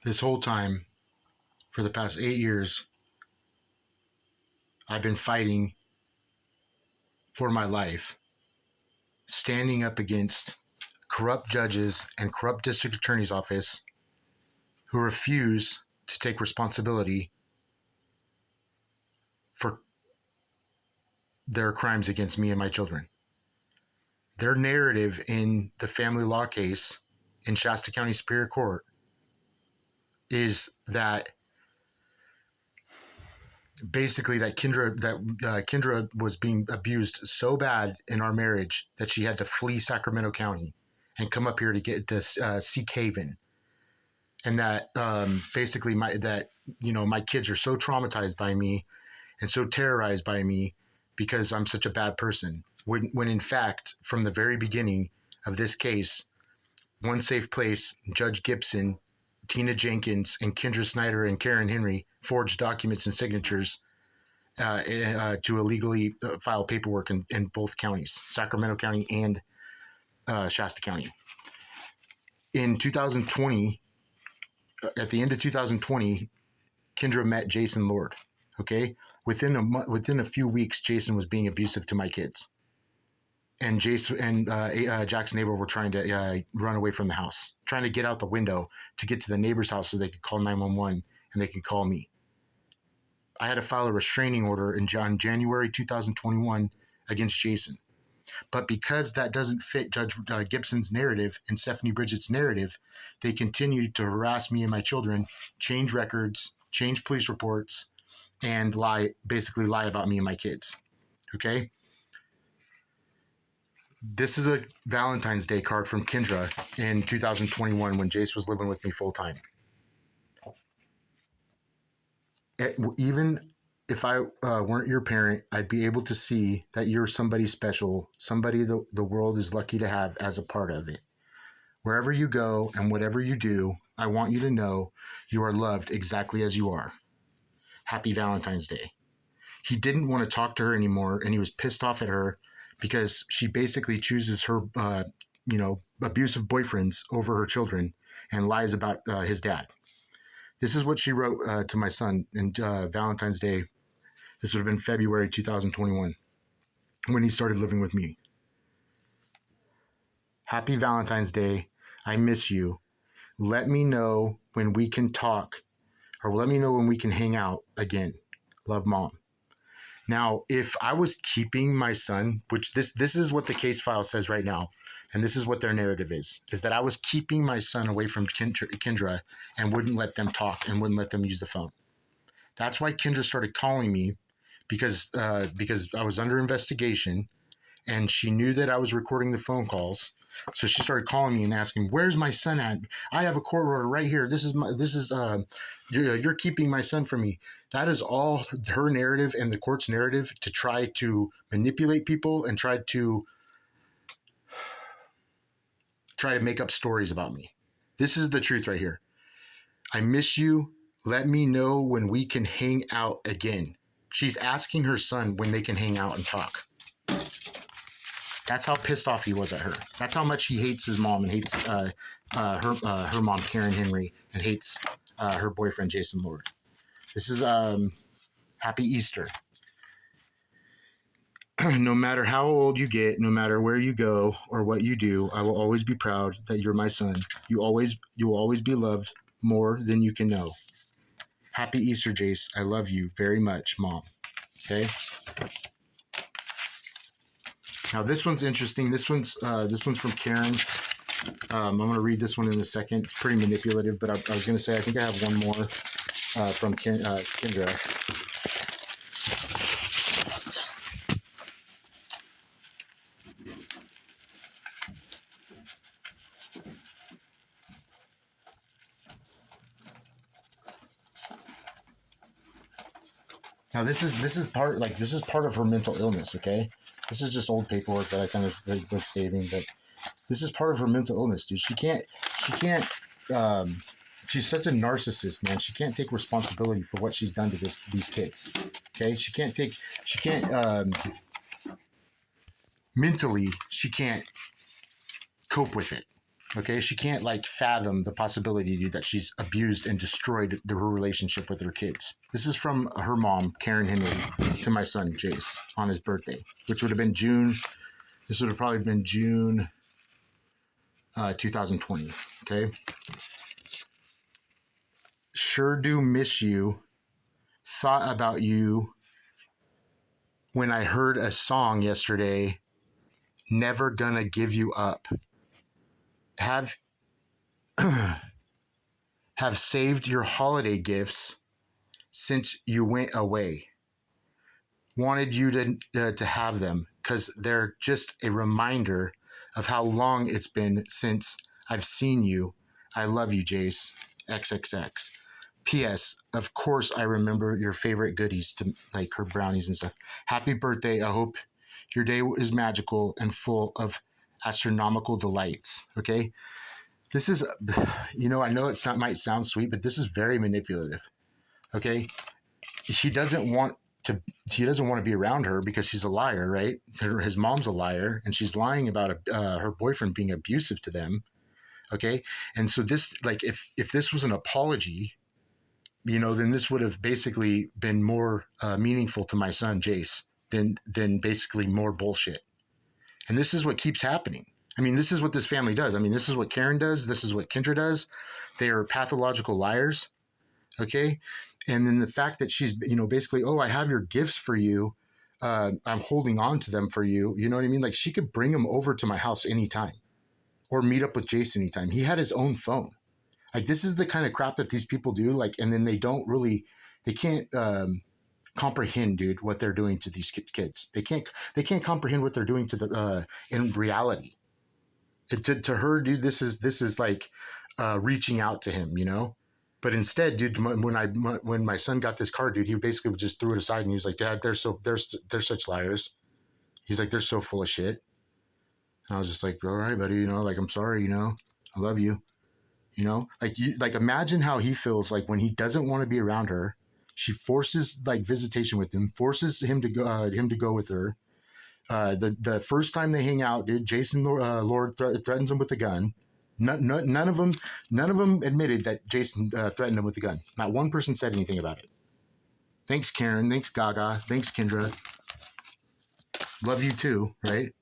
This whole time, for the past 8 years, I've been fighting for my life, standing up against corrupt judges and corrupt district attorney's office who refuse to take responsibility for their crimes against me and my children. Their narrative in the family law case in Shasta County Superior Court is that basically that Kendra was being abused so bad in our marriage that she had to flee Sacramento County and come up here to get to seek haven, and that basically my kids are so traumatized by me and so terrorized by me because I'm such a bad person. When in fact, from the very beginning of this case, One Safe Place, Judge Gibson, Tina Jenkins, and Kendra Snyder and Karen Henry forged documents and signatures to illegally file paperwork in both counties, Sacramento County and Shasta County. In 2020, at the end of 2020, Kendra met Jason Lord. Okay, within a few weeks, Jason was being abusive to my kids, and Jason and Jack's neighbor were trying to run away from the house, trying to get out the window to get to the neighbor's house so they could call 911 and they could call me. I had to file a restraining order in January 2021 against Jason. But because that doesn't fit Judge Gibson's narrative and Stephanie Bridget's narrative, they continued to harass me and my children, change records, change police reports, and basically lie about me and my kids. Okay? This is a Valentine's Day card from Kendra in 2021 when Jace was living with me full time. Even if I weren't your parent, I'd be able to see that you're somebody special, somebody the world is lucky to have as a part of it. Wherever you go and whatever you do, I want you to know you are loved exactly as you are. Happy Valentine's Day. He didn't want to talk to her anymore, and he was pissed off at her because she basically chooses her, abusive boyfriends over her children and lies about his dad. This is what she wrote to my son in Valentine's Day. This would have been February 2021 when he started living with me. Happy Valentine's Day. I miss you. Let me know when we can talk, or let me know when we can hang out again. Love, Mom. Now, if I was keeping my son, which this is what the case file says right now, and this is what their narrative is that I was keeping my son away from Kendra and wouldn't let them talk and wouldn't let them use the phone. That's why Kendra started calling me because I was under investigation, and she knew that I was recording the phone calls. So she started calling me and asking, "Where's my son at? I have a court order right here. You're keeping my son from me." That is all her narrative and the court's narrative to try to manipulate people and try to make up stories about me. This is the truth right here. I miss you. Let me know when we can hang out again. She's asking her son when they can hang out and talk. That's how pissed off he was at her. That's how much he hates his mom and hates her mom, Karen Henry, and hates her boyfriend, Jason Lord. This is Happy Easter. No matter how old you get, no matter where you go or what you do, I will always be proud that you're my son. You will always be loved more than you can know. Happy Easter, Jace. I love you very much, Mom. Okay. Now this one's interesting. This one's from Karen. I'm going to read this one in a second. It's pretty manipulative, but I was going to say I think I have one more from Kendra. Now this is part of her mental illness. Okay, this is just old paperwork that I kind of was saving, but this is part of her mental illness, dude. She can't. She's such a narcissist, man. She can't take responsibility for what she's done to these kids. Okay, mentally, she can't cope with it. Okay, she can't like fathom the possibility, dude, that she's abused and destroyed her relationship with her kids. This is from her mom, Karen Henry, to my son Jace on his birthday, which would have been June. This would have probably been June 2020. Okay. Sure do miss you. Thought about you when I heard a song yesterday. Never gonna give you up. Have have saved your holiday gifts since you went away. Wanted you to have them because they're just a reminder of how long it's been since I've seen you. I love you, Jace. XXX. P.S. Of course, I remember your favorite goodies, to like her brownies and stuff. Happy birthday. I hope your day is magical and full of astronomical delights. Okay. This is, I know might sound sweet, but this is very manipulative. Okay. He doesn't want to be around her because she's a liar, right? His mom's a liar, and she's lying about her boyfriend being abusive to them. Okay. And so this, like, if this was an apology, then this would have basically been more meaningful to my son, Jace, than basically more bullshit. And this is what keeps happening. I mean, this is what this family does. I mean, this is what Karen does. This is what Kendra does. They are pathological liars. Okay. And then the fact that she's, basically, oh, I have your gifts for you. I'm holding on to them for you. You know what I mean? Like, she could bring them over to my house anytime or meet up with Jason anytime. He had his own phone. Like, this is the kind of crap that these people do. Like, and then they can't comprehend, dude, what they're doing to these kids. They can't comprehend what they're doing to the in reality. To her, dude, this is like reaching out to him, But instead, dude, when my son got this card, dude, he basically just threw it aside and he was like, Dad, they're such liars. He's like, they're so full of shit. And I was just like, all right, buddy, like, I'm sorry, I love you. Like imagine how he feels like when he doesn't want to be around her. She forces like visitation with him, forces him to go with her. The first time they hang out, dude, Jason Lord threatens him with a gun. None of them admitted that Jason threatened him with a gun. Not one person said anything about it. Thanks, Karen. Thanks, Gaga. Thanks, Kendra. Love you too, right?